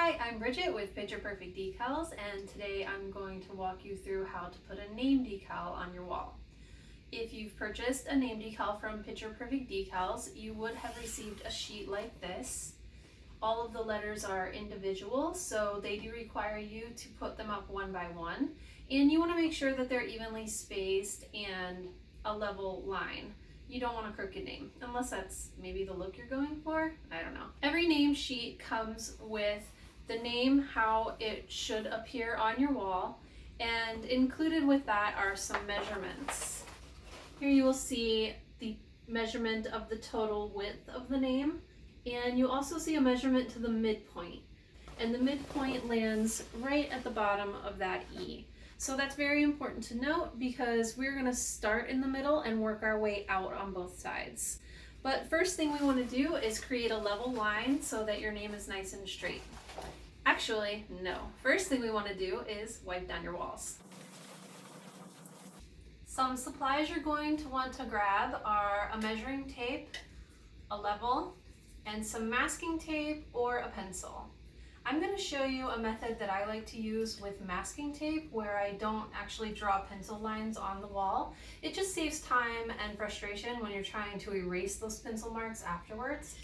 Hi, I'm Bridget with Perfect Decals, and today I'm going to walk you through how to put a name decal on your wall. If you've purchased a name decal from Perfect Decals, you would have received a sheet like this. All of the letters are individual, so they do require you to put them up one by one, and you want to make sure that they're evenly spaced and a level line. You don't want a crooked name, unless that's maybe the look you're going for. I don't know. Every name sheet comes with the name, how it should appear on your wall, and included with that are some measurements. Here you will see the measurement of the total width of the name, and you also see a measurement to the midpoint. And the midpoint lands right at the bottom of that E. So that's very important to note because we're going to start in the middle and work our way out on both sides. But first thing we want to do is create a level line so that your name is nice and straight. Actually, no. First thing we want to do is wipe down your walls. Some supplies you're going to want to grab are a measuring tape, a level, and some masking tape or a pencil. I'm going to show you a method that I like to use with masking tape where I don't actually draw pencil lines on the wall. It just saves time and frustration when you're trying to erase those pencil marks afterwards,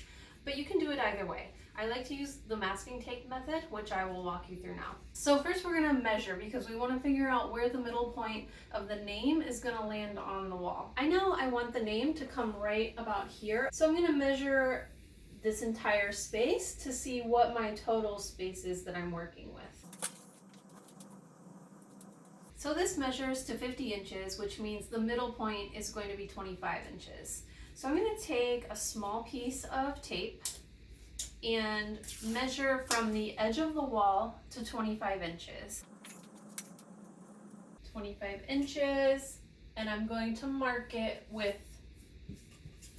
but you can do it either way. I like to use the masking tape method, which I will walk you through now. So first we're going to measure because we want to figure out where the middle point of the name is going to land on the wall. I know I want the name to come right about here, so I'm going to measure this entire space to see what my total space is that I'm working with. So this measures to 50 inches, which means the middle point is going to be 25 inches. So I'm going to take a small piece of tape and measure from the edge of the wall to 25 inches. 25 inches, and I'm going to mark it with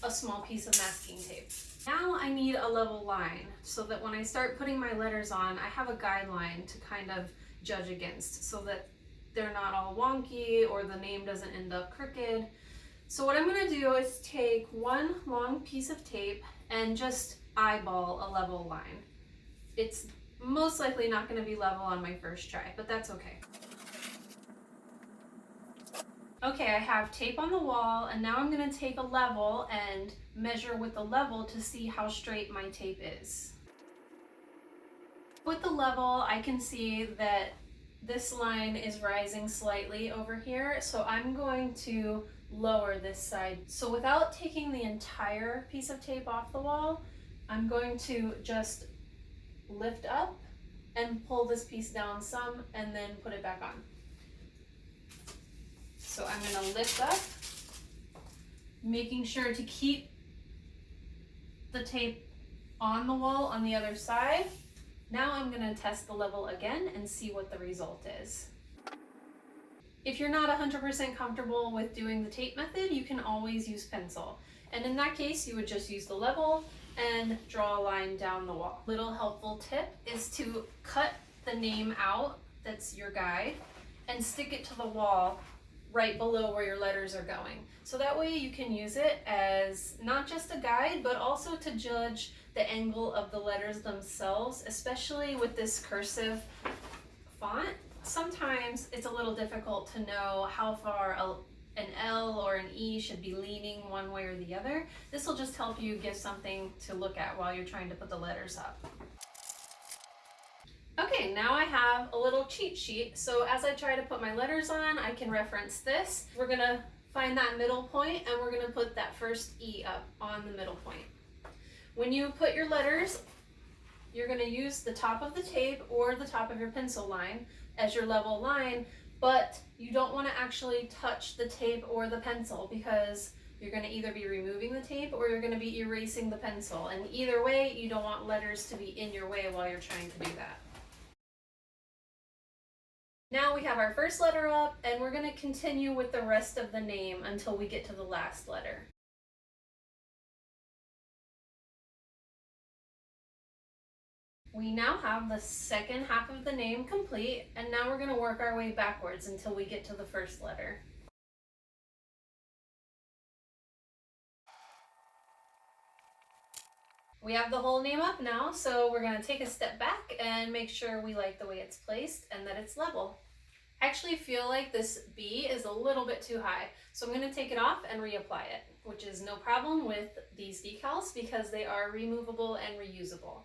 a small piece of masking tape. Now I need a level line so that when I start putting my letters on, I have a guideline to kind of judge against so that they're not all wonky or the name doesn't end up crooked. So what I'm going to do is take one long piece of tape and just eyeball a level line. It's most likely not going to be level on my first try, but that's okay. Okay, I have tape on the wall, and now I'm going to take a level and measure with the level to see how straight my tape is. With the level, I can see that this line is rising slightly over here, so I'm going to lower this side. So without taking the entire piece of tape off the wall, I'm going to just lift up and pull this piece down some and then put it back on. So I'm going to lift up, making sure to keep the tape on the wall on the other side. Now I'm going to test the level again and see what the result is. If you're not 100% comfortable with doing the tape method, you can always use pencil. And in that case, you would just use the level and draw a line down the wall. Little helpful tip is to cut the name out, that's your guide, and stick it to the wall right below where your letters are going. So that way you can use it as not just a guide, but also to judge the angle of the letters themselves, especially with this cursive font. Sometimes it's a little difficult to know how far an L or an E should be leaning one way or the other. This will just help you give something to look at while you're trying to put the letters up. Okay, now I have a little cheat sheet, so as I try to put my letters on, I can reference this. We're going to find that middle point, and we're going to put that first E up on the middle point. When you put your letters, you're going to use the top of the tape or the top of your pencil line as your level line, but you don't want to actually touch the tape or the pencil because you're going to either be removing the tape or you're going to be erasing the pencil, and either way, you don't want letters to be in your way while you're trying to do that. Now we have our first letter up, and we're going to continue with the rest of the name until we get to the last letter. We now have the second half of the name complete, and now we're going to work our way backwards until we get to the first letter. We have the whole name up now, so we're going to take a step back and make sure we like the way it's placed and that it's level. I actually feel like this B is a little bit too high, so I'm going to take it off and reapply it, which is no problem with these decals because they are removable and reusable.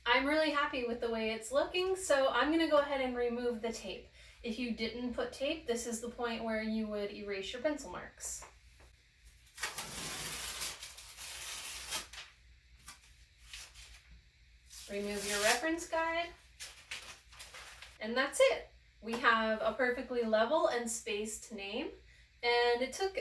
I'm really happy with the way it's looking, so I'm going to go ahead and remove the tape. If you didn't put tape, this is the point where you would erase your pencil marks. Remove your reference guide. And that's it. We have a perfectly level and spaced name, and it took,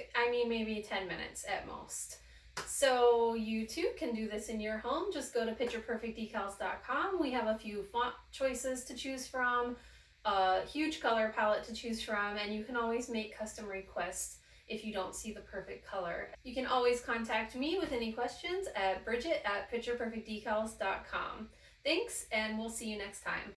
maybe 10 minutes at most. So you too can do this in your home. Just go to pictureperfectdecals.com. We have a few font choices to choose from, a huge color palette to choose from, and you can always make custom requests if you don't see the perfect color. You can always contact me with any questions at Bridget at pictureperfectdecals.com. Thanks, and we'll see you next time.